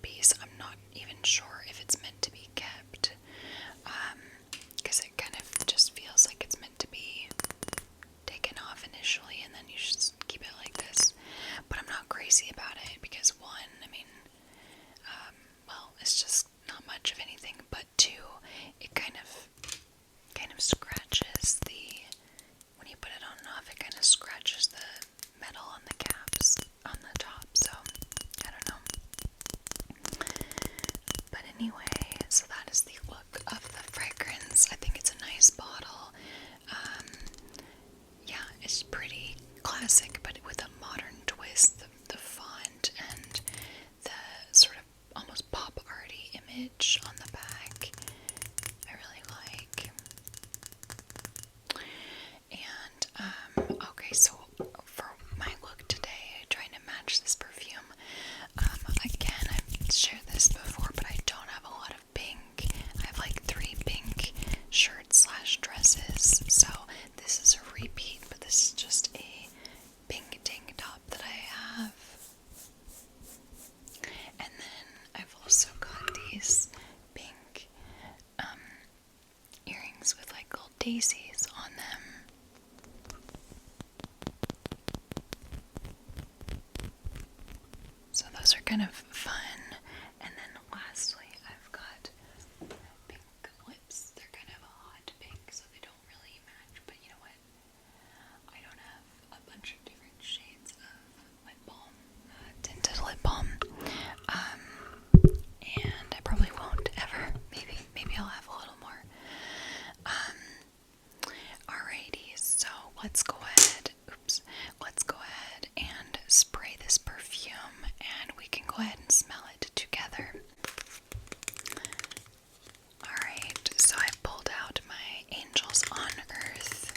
piece. I'm not even sure if it's meant to be kept, because it kind of just feels like it's meant to be taken off initially and then you just keep it like this. But I'm not crazy about it because one, I mean, well, it's just not much of anything, but two, it kind of scratches when you put it on and off, it kind of scratches the metal on the caps on the top, so I don't know. But anyway, so that is the look of the fragrance. I think it's a nice bottle. Yeah, it's pretty classic, but with a modern twist. The font and the sort of almost pop arty image on the back, I really like. And okay, so for my look today, trying to match this perfume. Again, I've shared this before, but I don't have a lot of pink. I have like 3 pink shirts / dresses, so this is a repeat, but this is just a pink tank top that I have. And then I've also got these pink earrings with like little daisies on them. So those are kind of fun. And then lastly, I've got pink lips. They're kind of a hot pink, so they don't really match. But you know what? I don't have a bunch of different shades of lip balm, tinted lip balm. And I probably won't ever. Maybe I'll have a little more. Alrighty, so let's go ahead. Let's go ahead and spray this perfume, and we can go ahead and smell it together. Alright, so I pulled out my Angels on Earth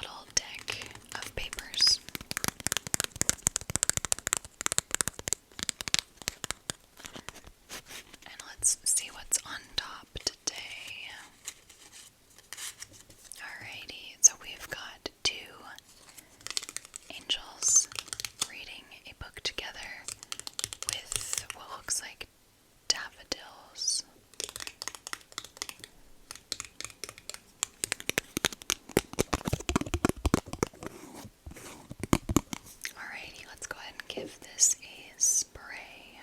little deck of papers. And let's see what's on top today. Alrighty, so we've got 2 angels reading a book together with what looks like daffodils. Alrighty, let's go ahead and give this a spray.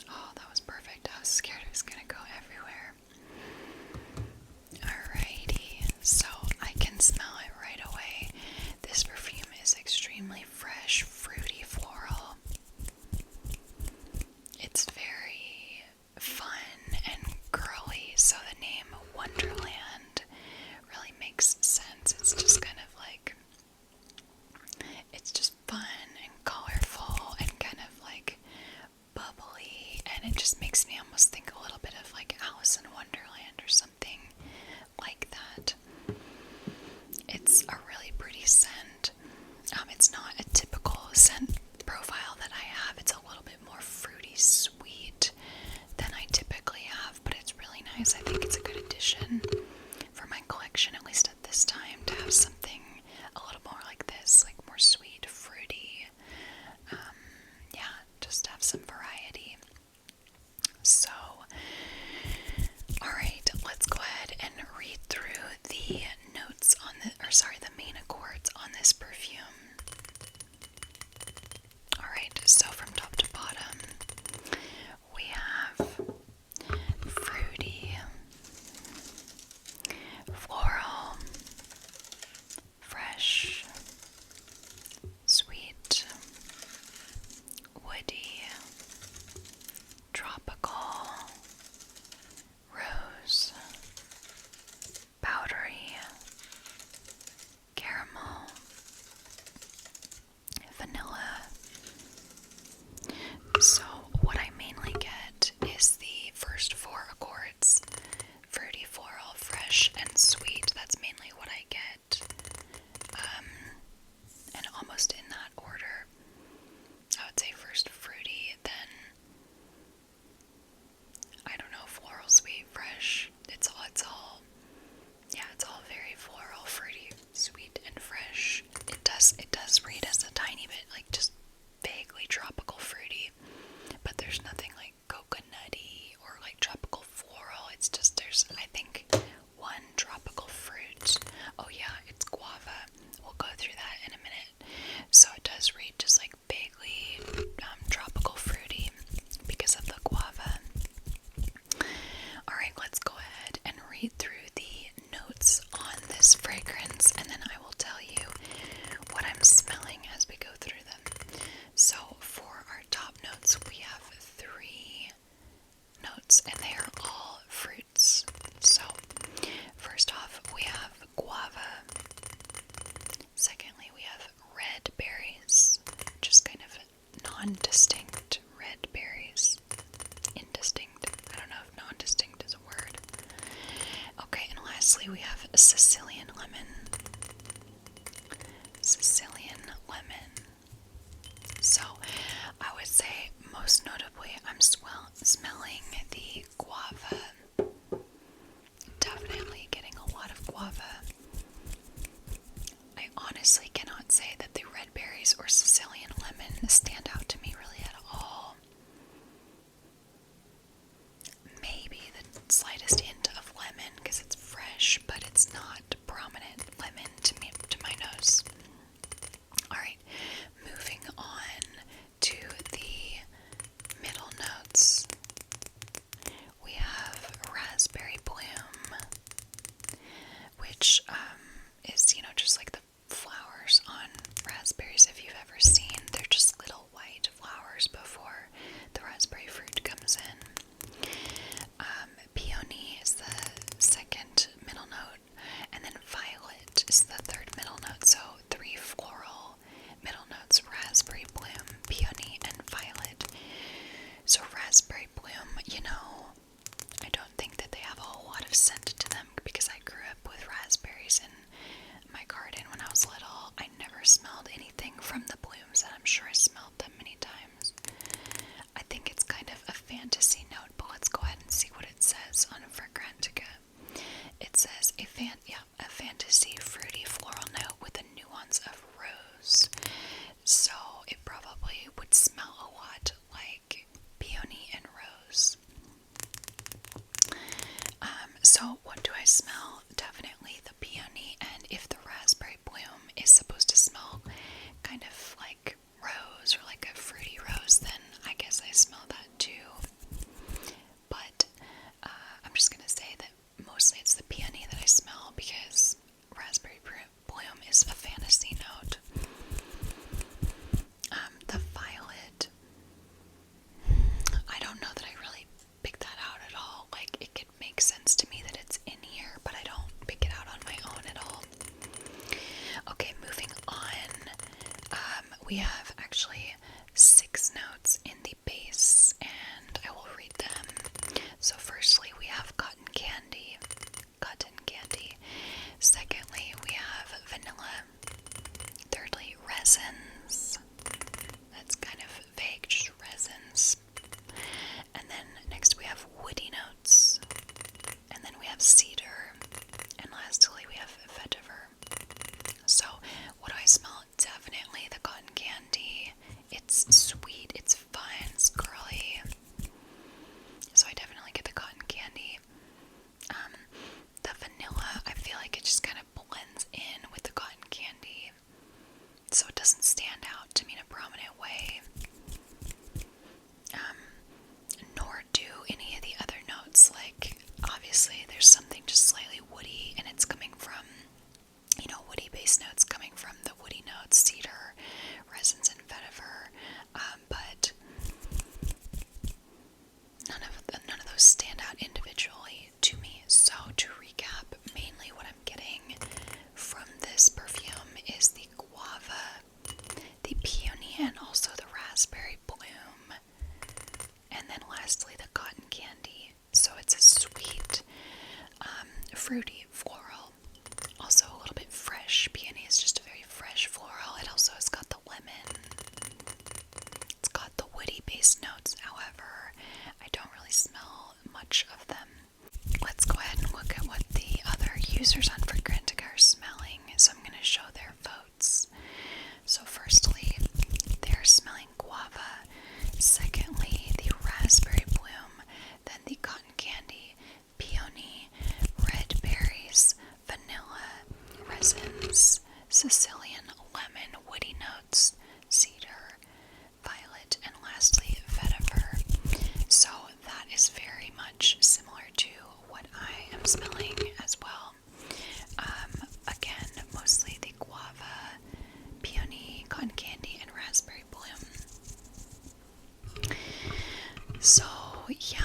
Oh, that was perfect. I was scared it was gonna go everywhere. Alrighty, so I can smell it right away. This perfume is extremely fresh, fruity, floral. It's very fun and girly, so the name Wonderland really makes sense. It's just kind of like, it's just fun and colorful and kind of like bubbly, and it just makes me almost think a little bit of like Alice in Wonderland or something like that. It's a really pretty scent. It's not a typical scent profile that I have. It's a little bit more fruity sweet than I typically have, but it's really nice. I think it's a good addition for my collection, at least at this time, to have something a little more like this, like more sweet, fruity. Yeah, just have some variety. So, alright, let's go ahead and read through the notes on the main accords on this perfume. Alright, so from top to bottom, we have fruity, floral, fresh, sweet, woody, tropical, rose, powdery, caramel, vanilla. So in a minute. So it does read just like vaguely tropical fruity because of the guava. Alright, let's go ahead and read through the notes on this fragrance, and then I will tell you what I'm smelling as we go through them. So for our top notes, we have 3 notes, and they are all fruits. So first off, we have guava. Secondly, we have red berries, just kind of non-distinct red berries. Indistinct. I don't know if non-distinct is a word. Okay, and lastly, we have Sicilian lemon. Sicilian lemon. So, I would say most notably, I'm smelling the guava. Definitely getting a lot of guava. I honestly cannot say that the red berries or Sicilian lemon stand out to me really at all. Maybe the slightest hint of lemon because it's fresh, but it's not prominent lemon to me, to my nose. Alright, moving on to the middle notes. We have raspberry bloom, which is, just like the flowers on raspberries, if you've ever seen. They're just little white flowers before the raspberry fruit comes in. Peony is the second middle note, and then violet is the third middle note. So 3 floral middle notes: raspberry bloom, peony, and violet. So raspberry bloom, I don't think that they have a whole lot of scent to them because I grew up with raspberries in my garden when I was little. I never smelled anything from the blooms, and I'm sure I smelled them many times. I think it's kind of a fantasy note, but let's go ahead and see what it says on Fragrantica. It says a fantasy fruity floral note with a nuance of rose. So it probably would smell a lot like peony and rose. So what do I smell? Definitely the peony, and if the raspberry bloom is supposed to smell kind of like rose or like a fruity rose, then I guess I smell that too. But I'm just gonna say that mostly it's the peony that I smell because raspberry bloom is a fantasy note. The violet, I don't know that I really pick that out at all. Like, it could make sense to me that it's in here, but I don't pick it out on my own at all. Okay, moving on. We have actually 6 notes in the base, and I will read them. So firstly, we have cotton candy. Cotton candy. Secondly, we have vanilla. Thirdly, resins. That's kind of vague, just resins. And then next we have woody notes. And then we have cedar. And lastly, we have vetiver. So, what do I smell? Definitely the cotton candy. It's sweet, it's fun, it's girly. So I definitely get the cotton candy. The vanilla, I feel like it just kind of blends in with the cotton candy, so it doesn't stand out to me in a prominent way. Nor do any of the other notes. Like, obviously there's something just slightly woody, and it's coming from, woody based notes coming from the woody notes, cedar, resins, and vetiver. But none of those stand out individually to me. So to recap, mainly what I'm getting from this perfume is the guava, the peony, and also the raspberry bloom. And then lastly, the cotton candy. So it's a sweet, fruity floral. Also a little bit fresh. Peony is just a very fresh floral. cotton candy, and raspberry bloom. So yeah,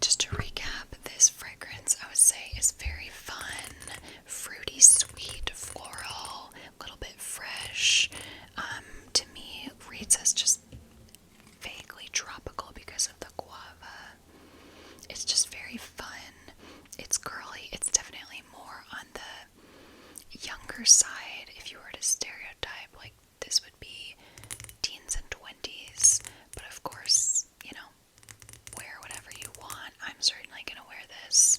just to recap, this fragrance I would say is very fun, fruity, sweet, floral, a little bit fresh. To me, it reads as just vaguely tropical because of the guava. It's just very fun. It's girly. It's definitely more on the younger side. If you were to stereotype, like this would be teens and 20s. But of course, you know, wear whatever you want. I'm certainly gonna wear this.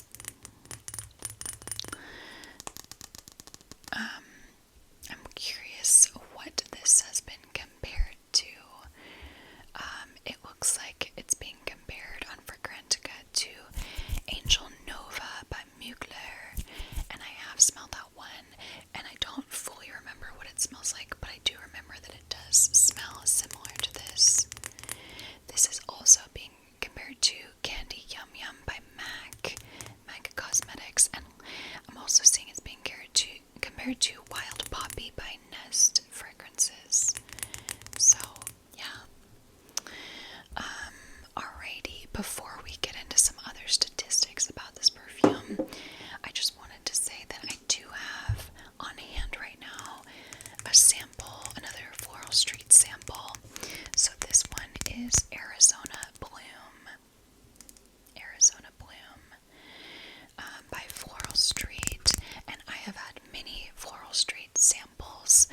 I'm curious what this has been compared to. It looks like it's being compared on Fragrantica to Angel Nova by Mugler, and I have smelled that one, and I don't fully remember what it smells like, but I do remember that it does smell similar to this. This is also being compared to Candy Yum Yum by MAC Cosmetics, and I'm also seeing it's being compared to Wild Poppy by Nest Fragrances. So, yeah. Alrighty, before we get into some other statistics about this perfume, I just wanted to say that I do have on hand right now a sample, another Floral Street sample. So this one is Arizona Bloom. By Floral Street, and I have had many Floral Street samples.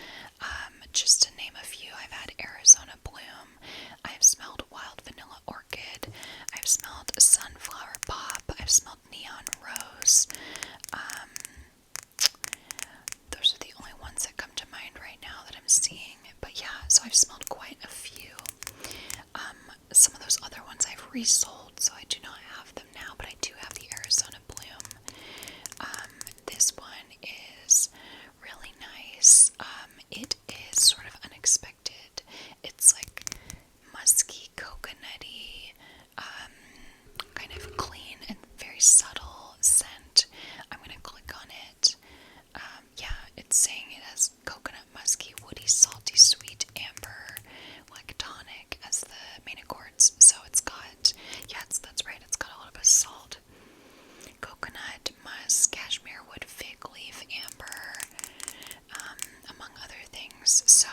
Just to name a few, I've had Arizona Bloom, I've smelled Wild Vanilla Orchid, I've smelled Sunflower Pop, I've smelled Neon Rose. Those are the only ones that come to mind right now that I'm seeing. But yeah, so I've smelled quite a few. Some of those other ones I've resold, so I do not have them now, but I do have the Arizona Bloom. This one is really nice. It is sort of unexpected. It's like musky, coconutty, kind of clean and very subtle scent. I'm gonna click on it. Yeah, it's saying it has coconut, musky, woody, salty, sweet, amber, lactonic as the main accords. So it's got, yeah, that's right, it's got a little bit of salt. Coconut, musk, cashmere wood, fig leaf, amber, among other things. So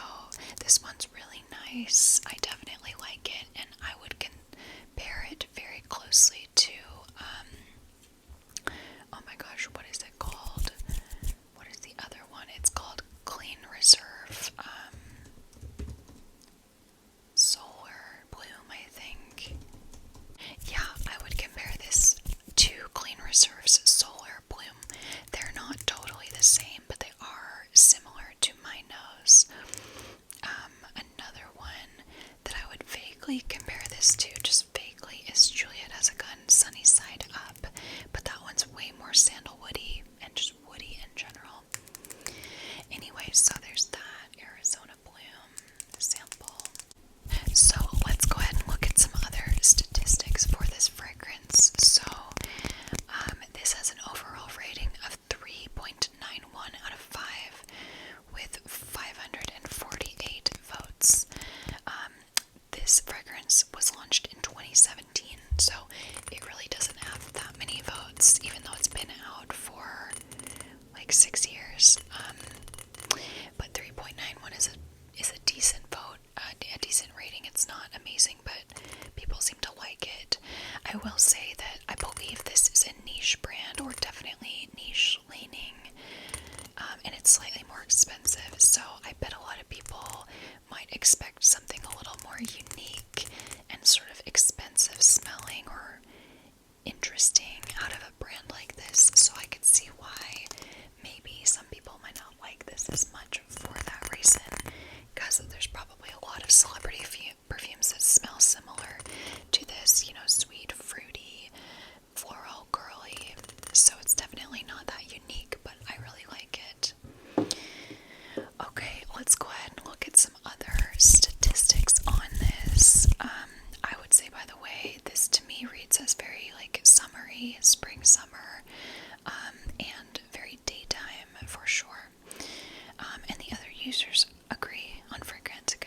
this one's really nice. I definitely like it, and I would compare it very closely to, oh my gosh, what is it called? What is the other one? It's called Clean Reserve, Solar Bloom, I think. Yeah, I would compare this to Clean Reserve's Solar Bloom. They're not totally the same, but they are similar to my nose. Another one that I would vaguely compare this to, just vaguely, is Juliet Has a Gun Sunny Side Up, but that one's way more sandalwoody and just woody in general. Anyway, so there's that Arizona Bloom sample. So let's go ahead and look at some other statistics for this fragrance. So this has an overall rating of 3.91 out of 5 with 548 votes. This fragrance was launched in 2017, so it really doesn't have that many votes, even though it's been out for like 6 years. But 3.91 is a decent vote, a decent rating. It's not amazing, but people seem to like it. I will say that I believe this is a niche brand, or definitely niche leaning, and it's slightly more expensive, so I bet a lot of people might expect something a little more unique and sort of expensive smelling or interesting out of a brand like this, so I could see why maybe some people might not like this as much for that reason, because there's probably a lot of celebrity perfumes that smell similar to this, you know, sweet, fruity, floral, girly, so it's definitely not that unique, but I really like it. Okay, let's go ahead and look at some other statistics on this. I would say, by the way, this to me reads as very like summery, spring, summer, and very daytime for sure. And the other users agree on Fragrantica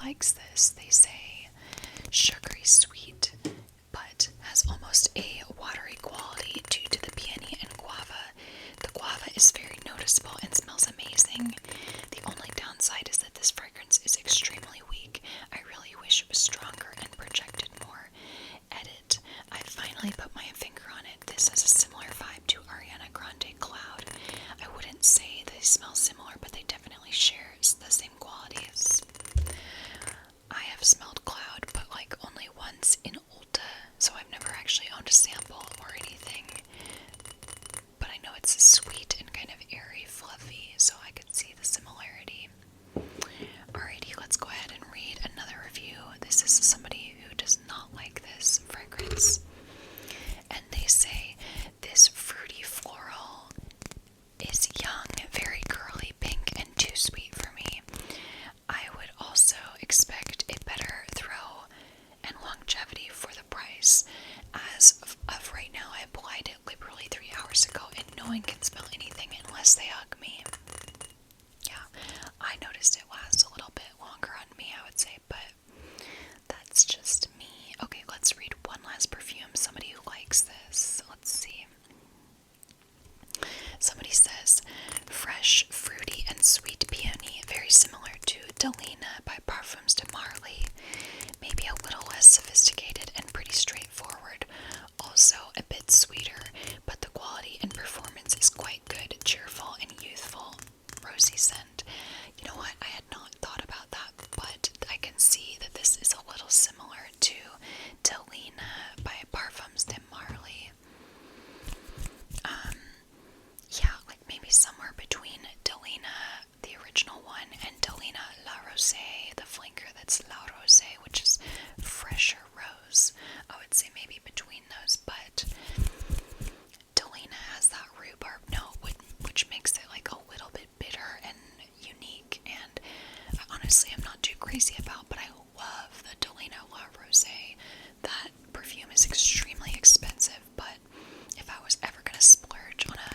likes this. They say sugary sweet, but has almost a watery quality due to the peony and guava. The guava is very noticeable and smells amazing. The only downside is that this fragrance is extremely weak. I really wish it was stronger and projected more. Edit. I finally put my finger on it. This has a similar vibe to Ariana Grande Cloud. I wouldn't say they smell similar, but they definitely share the same qualities. I have smelled Cloud, but like only once in Ulta, so I've never actually owned a sample or anything. But I know it's sweet and kind of airy, fluffy, so I could see the similarity. Alrighty, let's go ahead and read another review. This is somebody who does not like this fragrance. And they say, this fruity floral is young, very girly pink, and too sweet for me. I would also expect a better throw and longevity for the price. As of right now, I applied it literally 3 hours ago, and no one can smell anything unless they hug me. Yeah, I noticed it lasts a little bit longer on me, I would say, but that's just me. Okay, let's read one last perfume. Somebody who likes this. Let's see. Somebody says, fresh, fruity, and sweet peony, very similar to Delina by Parfums de Marly. Maybe a little less sophisticated and pretty straightforward. Also a bit sweeter, but the quality and performance is quite good, cheerful and youthful. Rosy scent. You know what? I had not thought about that, but I can see that this is a little similar to Delina by Parfums de Marly. Yeah, like maybe somewhere between Delina, the original one, and Delina La Rosée, the flanker that's La Rosée, which is fresher rose. I would say maybe between those, but Delina has that rhubarb note, which makes it like a little bit bitter and unique, and honestly I'm not too crazy about, but I love the Delina La Rosée. That perfume is extremely expensive, but if I was ever going to splurge on a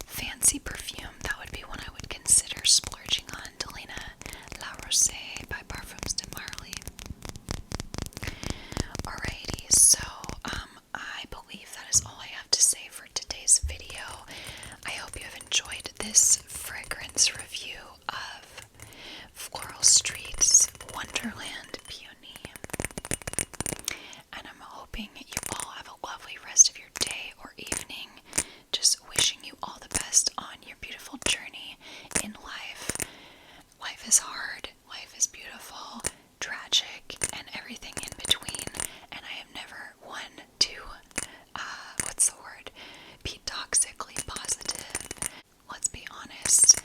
fancy perfume, that would be one I would consider splurging on. Delina La Rosée by Parfums de Marly. Alrighty, so I believe that is all I have to say for today's video. I hope you have enjoyed this fragrance review of Floral Street's Wonderland Peony. And I'm hoping you all have a lovely rest of your day or evening. Just wishing you all the best on your beautiful journey in life. Life is hard, life is beautiful, tragic, and everything in between. And I am never one to, be toxically positive. Let's be honest,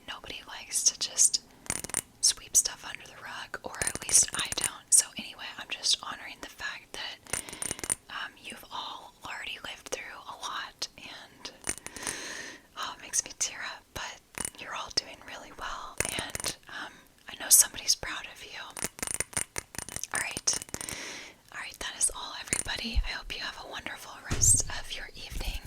nobody likes to just sweep stuff under the rug, or at least I don't. So anyway, I'm just honoring the fact that you've all already lived through a lot, and it makes me tear up, but you're all doing really well, and I know somebody's proud of you. Alright, that is all, everybody. I hope you have a wonderful rest of your evening,